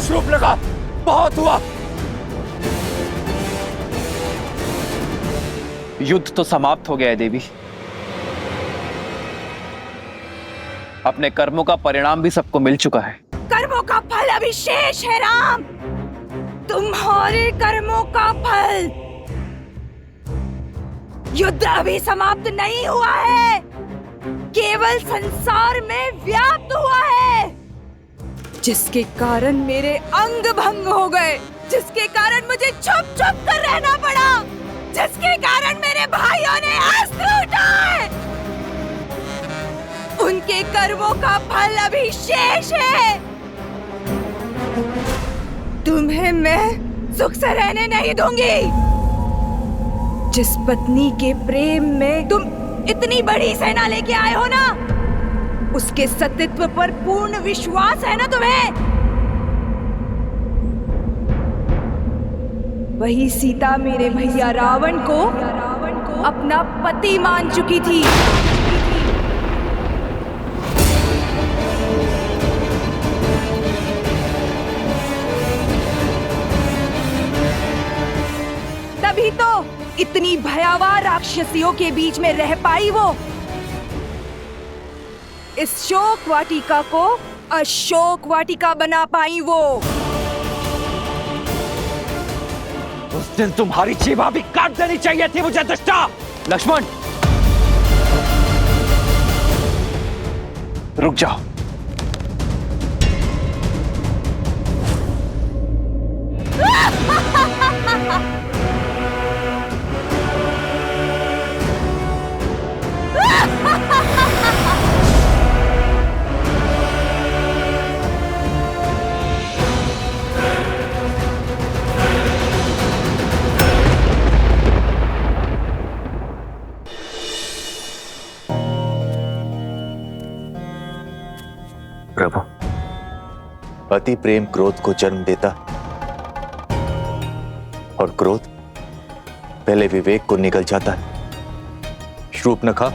शूर्पणखा, बहुत हुआ। युद्ध तो समाप्त हो गया है देवी। अपने कर्मों का परिणाम भी सबको मिल चुका है। कर्मों का फल अभी शेष है राम, तुम्हारे कर्मों का फल। युद्ध अभी समाप्त नहीं हुआ है, केवल संसार में व्याप्त हुआ है, जिसके कारण मेरे अंग भंग हो गए, जिसके कारण मुझे छुप छुप कर रहना पड़ा, जिसके कारण मेरे भाइयों ने अस्त्र उठाए। उनके कर्मों का फल अभी शेष है। तुम्हें मैं सुख से रहने नहीं दूंगी। जिस पत्नी के प्रेम में तुम इतनी बड़ी सेना लेके आए हो ना, उसके सतीत्व पर पूर्ण विश्वास है ना तुम्हें? वही सीता मेरे भैया रावण को अपना पति मान चुकी थी। तभी तो इतनी भयावह राक्षसियों के बीच में रह पाई वो। इस शोक वाटिका को अशोक वाटिका बना पाई वो। उस दिन तुम्हारी जीवा भी काट देनी चाहिए थी मुझे दुष्टा। लक्ष्मण, रुक जाओ। प्रभु, अति प्रेम क्रोध को जन्म देता और क्रोध पहले विवेक को निगल जाता है। शूर्पणखा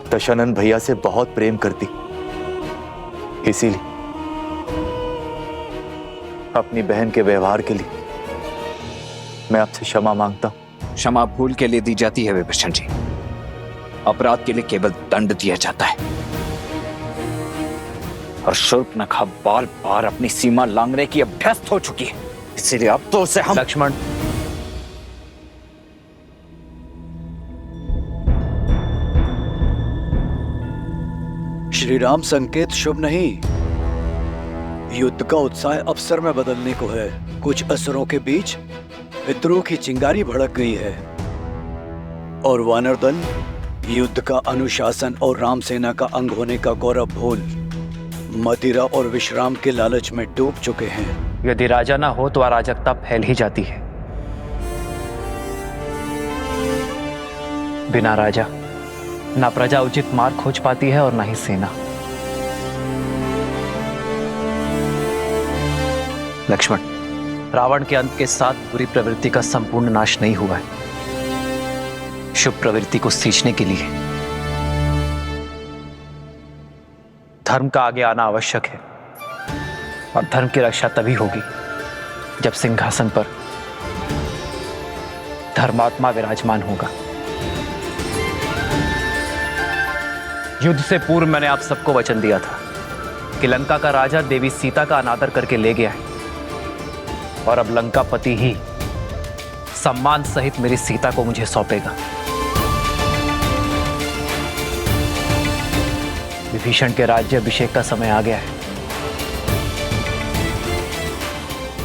दशानन भैया से बहुत प्रेम करती, इसीलिए अपनी बहन के व्यवहार के लिए मैं आपसे क्षमा मांगता हूं। क्षमा भूल के लिए दी जाती है विभीषण जी, अपराध के लिए केवल दंड दिया जाता है। और शूर्पणखा बार बार अपनी सीमा लांघने की अभ्यस्त हो चुकी है, इसीलिए अब तो उसे हम। लक्ष्मण, श्री राम संकेत शुभ नहीं। युद्ध का उत्साह अवसर में बदलने को है। कुछ असुरों के बीच विद्रोह की चिंगारी भड़क गई है और वानर दल युद्ध का अनुशासन और राम सेना का अंग होने का गौरव भूल मदिरा और विश्राम के लालच में डूब चुके हैं। यदि राजा ना हो तो अराजकता फैल ही जाती है। बिना राजा ना प्रजा उचित मार्ग खोज पाती है और ना ही सेना। लक्ष्मण, रावण के अंत के साथ बुरी प्रवृत्ति का संपूर्ण नाश नहीं हुआ है। शुभ प्रवृत्ति को सींचने के लिए धर्म का आगे आना आवश्यक है, और धर्म की रक्षा तभी होगी जब सिंहासन पर धर्मात्मा विराजमान होगा। युद्ध से पूर्व मैंने आप सबको वचन दिया था कि लंका का राजा देवी सीता का अनादर करके ले गया है, और अब लंकापति ही सम्मान सहित मेरी सीता को मुझे सौंपेगा। विभीषण के राज्य अभिषेक का समय आ गया है।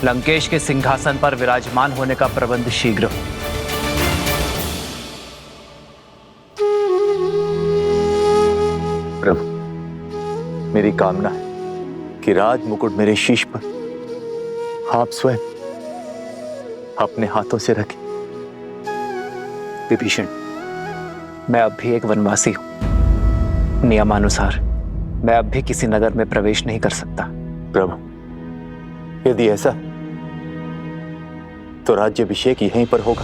लंकेश के सिंहासन पर विराजमान होने का प्रबंध शीघ्र। प्रभु, मेरी कामना है कि राज मुकुट मेरे शीश पर आप स्वयं अपने हाथों से रखें। विभीषण, मैं अब भी एक वनवासी हूं। नियमानुसार मैं अब भी किसी नगर में प्रवेश नहीं कर सकता। प्रभु, यदि ऐसा तो राज्याभिषेक यहीं पर होगा।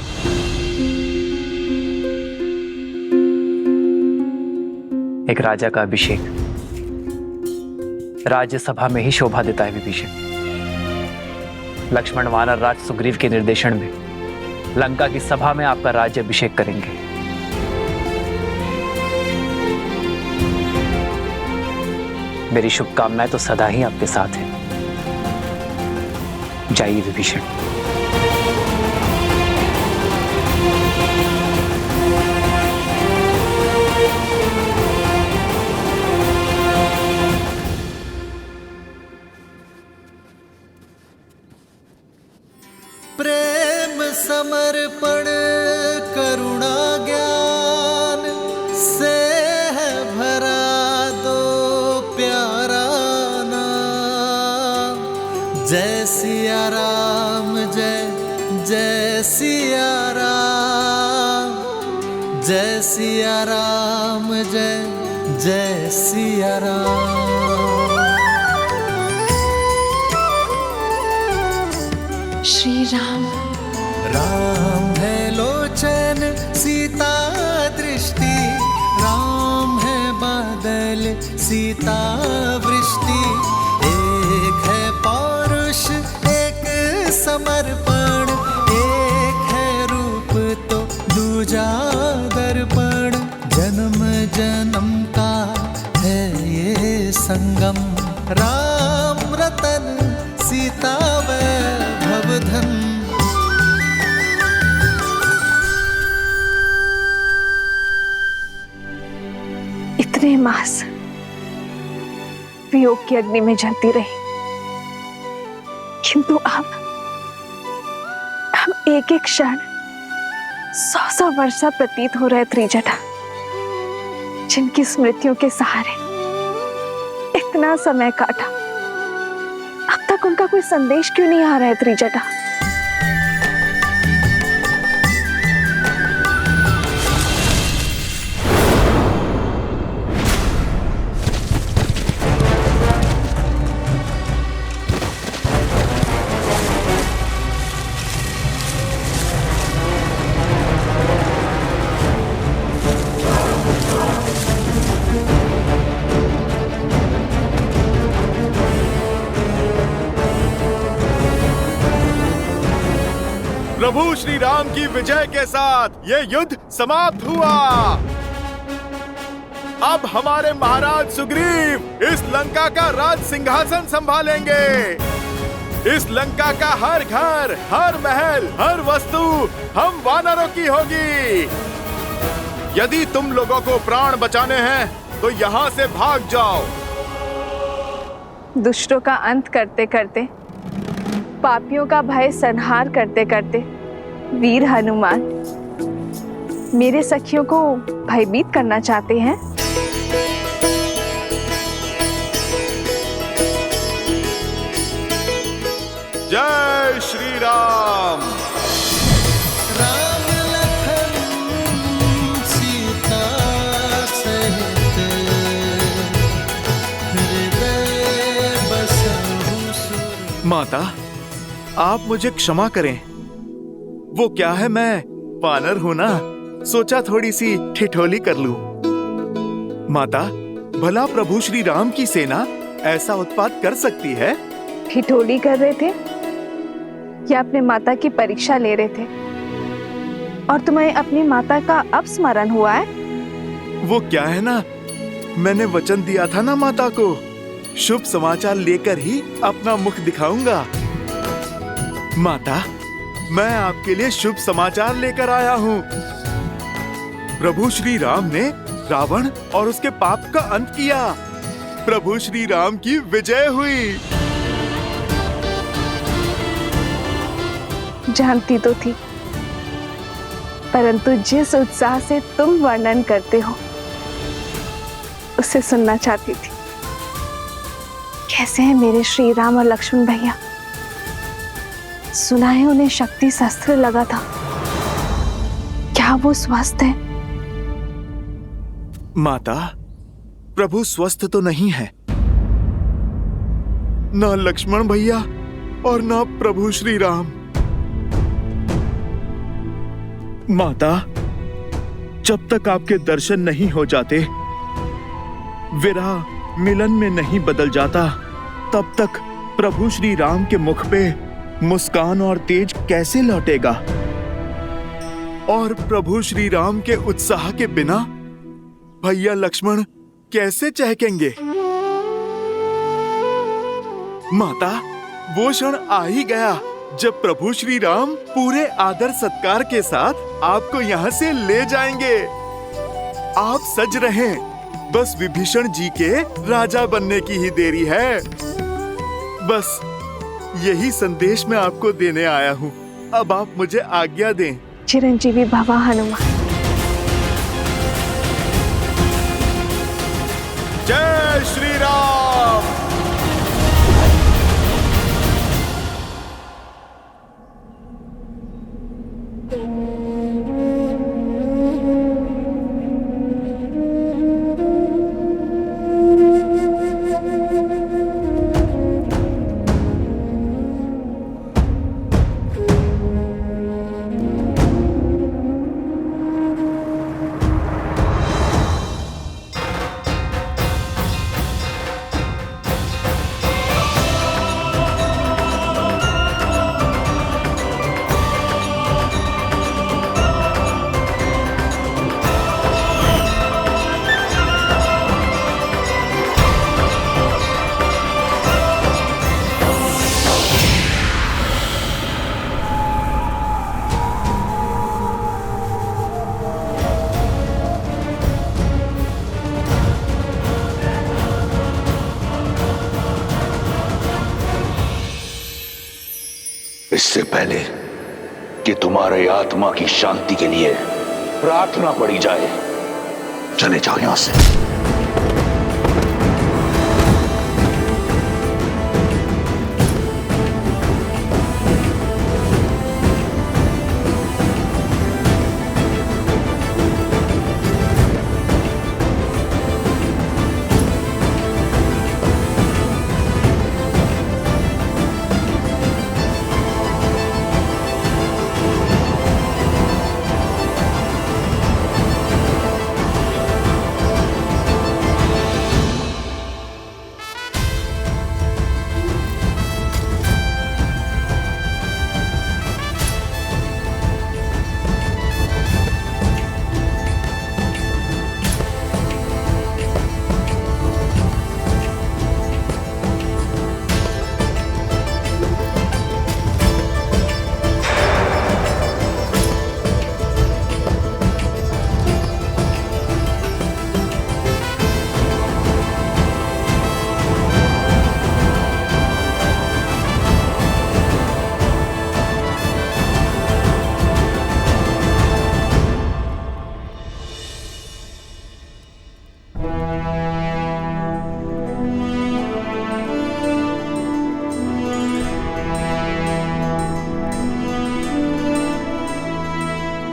एक राजा का अभिषेक राज्यसभा में ही शोभा देता है विभीषण। लक्ष्मण वानर राज सुग्रीव के निर्देशन में लंका की सभा में आपका राज्य अभिषेक करेंगे। मेरी शुभकामनाएं तो सदा ही आपके साथ हैं। जाइए विभीषण। प्रेम समर्पण करुणा ज्ञान से है भरा दो प्यारा नाम। जय सिया राम, जय जय सिया राम, जय सिया राम, जय जय सिया राम। श्री राम। राम है लोचन सीता दृष्टि, राम है बादल सीता वृष्टि। एक है पौरुष एक समर्पण, एक है रूप तो दूजा दर्पण। जन्म जन्म का है ये संगम, राम रतन सीता वैभव धन। इतने मास वियोग की अग्नि में जलती रही, किंतु अब एक एक क्षण 100 वर्षा प्रतीत हो रहे त्रिजटा, जिनकी स्मृतियों के सहारे इतना समय काटा, अब तक उनका कोई संदेश क्यों नहीं आ रहा है त्रिजटा? प्रभु श्री राम की विजय के साथ ये युद्ध समाप्त हुआ। अब हमारे महाराज सुग्रीव इस लंका का राज सिंहासन संभालेंगे। इस लंका का हर घर, हर महल, हर वस्तु हम वानरों की होगी। यदि तुम लोगों को प्राण बचाने हैं तो यहाँ से भाग जाओ। दुष्टों का अंत करते करते, पापियों का भय संहार करते करते वीर हनुमान मेरे सखियों को भयभीत करना चाहते हैं। जय श्री राम। राम लखन सीता सहित हृदय बसहु सुर। माता, आप मुझे क्षमा करें। वो क्या है, मैं वानर हूं ना, सोचा थोड़ी सी ठिठोली कर लूं। माता, भला प्रभु श्री राम की सेना ऐसा उत्पात कर सकती है? ठिठोली कर रहे थे या अपने माता की परीक्षा ले रहे थे? और तुम्हें अपनी माता का अब स्मरण हुआ है? वो क्या है ना, मैंने वचन दिया था ना माता को, शुभ समाचार लेकर ही अपना मुख दिखाऊंगा। माता, मैं आपके लिए शुभ समाचार लेकर आया हूँ। प्रभु श्री राम ने रावण और उसके पाप का अंत किया। प्रभु श्री राम की विजय हुई। जानती तो थी, परंतु जिस उत्साह से तुम वर्णन करते हो उसे सुनना चाहती थी। कैसे हैं मेरे श्री राम और लक्ष्मण भैया? सुना है उन्हें शक्ति शस्त्र लगा था, क्या वो स्वस्थ है? माता, प्रभु स्वस्थ तो नहीं है। न लक्ष्मण भैया और न प्रभु श्री राम। माता, जब तक आपके दर्शन नहीं हो जाते, विरह मिलन में नहीं बदल जाता, तब तक प्रभु श्री राम के मुख पे मुस्कान और तेज कैसे लौटेगा? और प्रभु श्री राम के उत्साह के बिना भैया लक्ष्मण कैसे चहकेंगे? माता, वो क्षण आ ही गया जब प्रभु श्री राम पूरे आदर सत्कार के साथ आपको यहाँ से ले जाएंगे। आप सज रहें, बस विभीषण जी के राजा बनने की ही देरी है। बस यही संदेश मैं आपको देने आया हूँ। अब आप मुझे आज्ञा दें। चिरंजीवी भवा हनुमान। जय श्री राम। इससे पहले कि तुम्हारे आत्मा की शांति के लिए प्रार्थना पड़ी जाए, चले जाओ यहां से।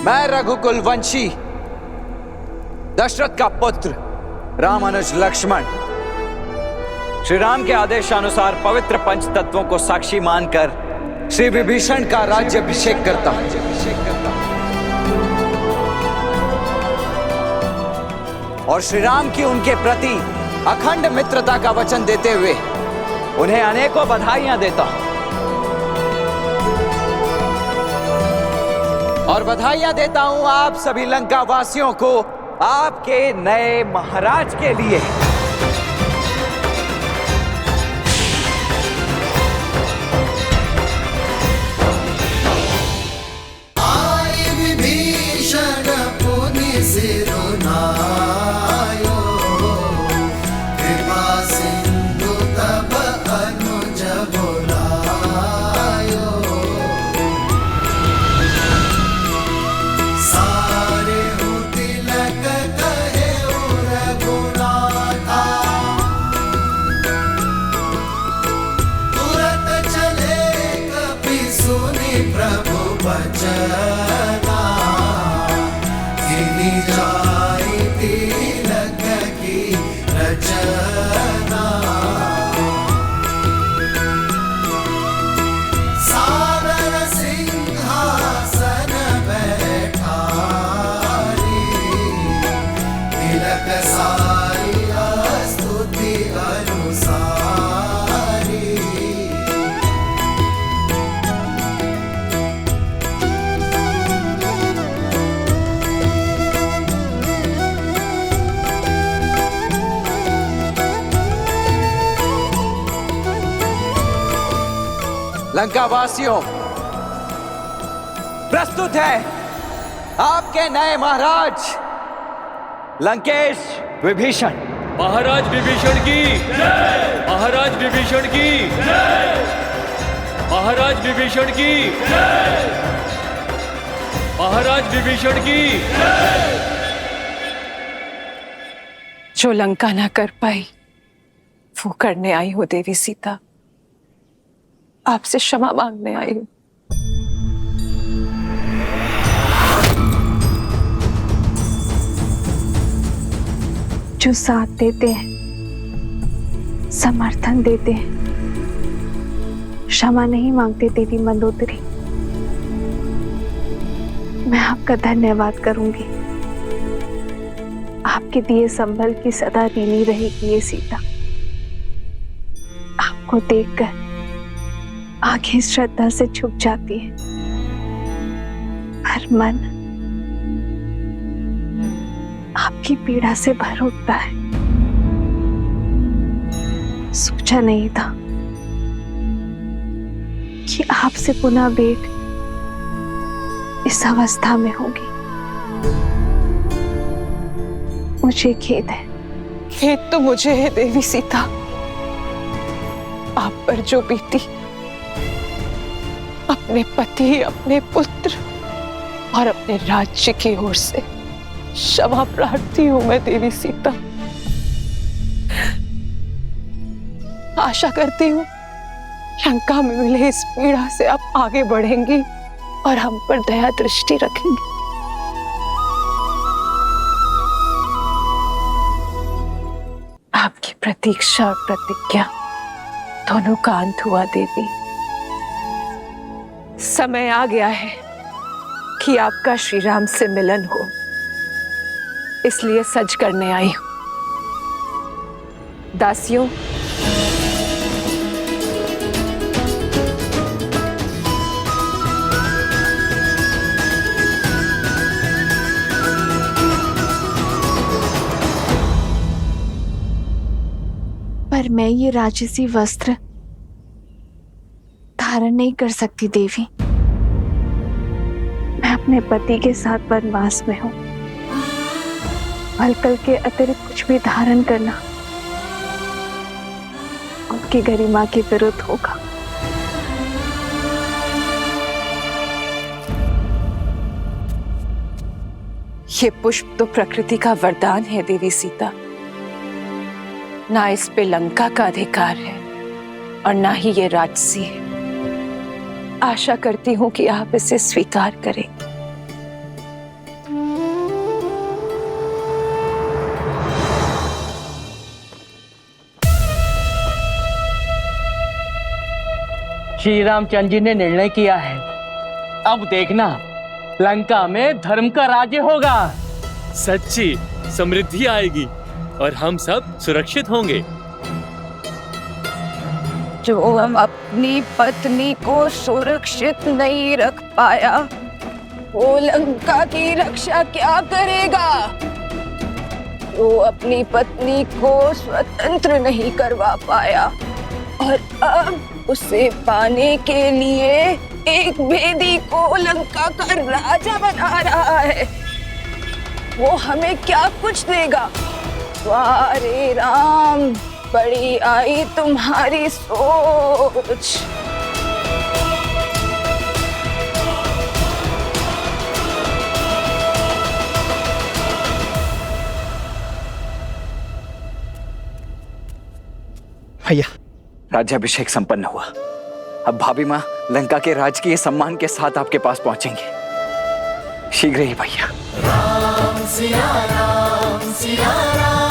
मैं रघुकुल वंशी दशरथ का पुत्र रामानुज लक्ष्मण श्री राम के आदेशानुसार पवित्र पंच तत्वों को साक्षी मानकर श्री विभीषण का राज्याभिषेक करता हूं। और श्री राम की उनके प्रति अखंड मित्रता का वचन देते हुए उन्हें अनेकों बधाइयां देता हूं। और बधाइयां देता हूं आप सभी लंका वासियों को आपके नए महाराज के लिए। आए विभीषण पुनि सिरुनायो, कृपा सिंधु तब अनुज बुलायो। सारे तिलक कहे रघुनाथ लंका वासियों, प्रस्तुत है आपके नए महाराज लंकेश विभीषण। महाराज विभीषण की जय! महाराज विभीषण की जय! महाराज विभीषण की जय! महाराज विभीषण की जय! जो लंका ना कर पाई वो करने आई हो देवी सीता। आपसे क्षमा मांगने आई हूं। जो साथ देते हैं, समर्थन देते हैं, क्षमा नहीं मांगते देवी मंदोदरी। मैं आपका धन्यवाद करूंगी। आपके दिए संबल की सदा ऋणी रहेगी ये सीता। आपको देखकर आंखें श्रद्धा से झुक जाती है, हर मन आपकी पीड़ा से भर उठता है। सोचा नहीं था कि आपसे पुनः भेंट इस अवस्था में होगी। मुझे खेद है। खेद तो मुझे है देवी सीता। आप पर जो बीती, अपने पति, अपने पुत्र और अपने राज्य की ओर से क्षमा प्रार्थी हूं मैं देवी सीता। आशा करती हूं लंका में मिले इस पीड़ा से आप आगे बढ़ेंगी और हम पर दया दृष्टि रखेंगे। आपकी प्रतीक्षा और प्रतिज्ञा दोनों का अंत हुआ देवी। समय आ गया है कि आपका श्री राम से मिलन हो, इसलिए सज करने आई हूं। दासियों, पर मैं ये राजसी वस्त्र धारण नहीं कर सकती देवी। मैं अपने पति के साथ वनवास में हूं। अलकल के अतिरिक्त कुछ भी धारण करना उनकी गरिमा के विरुद्ध होगा। ये पुष्प तो प्रकृति का वरदान है देवी सीता। ना इस पे लंका का अधिकार है और ना ही ये राजसी है। आशा करती हूं कि आप इसे स्वीकार करें। श्री रामचंद्र जी ने निर्णय किया है, अब देखना लंका में धर्म का राज्य होगा। सच्ची समृद्धि आएगी और हम सब सुरक्षित होंगे। जो अपनी पत्नी को सुरक्षित नहीं रख पाया, वो लंका की रक्षा क्या करेगा? जो अपनी पत्नी को स्वतंत्र नहीं करवा पाया और अब उसे पाने के लिए एक भेदी को लंका का राजा बना रहा है, वो हमें क्या कुछ देगा? वाह रे राम, बड़ी आई तुम्हारी सोच। भैया, राज्याभिषेक संपन्न हुआ। अब भाभी माँ लंका के राजकीय सम्मान के साथ आपके पास पहुंचेंगे। शीघ्र ही भैया। राम सिया राम सिया राम।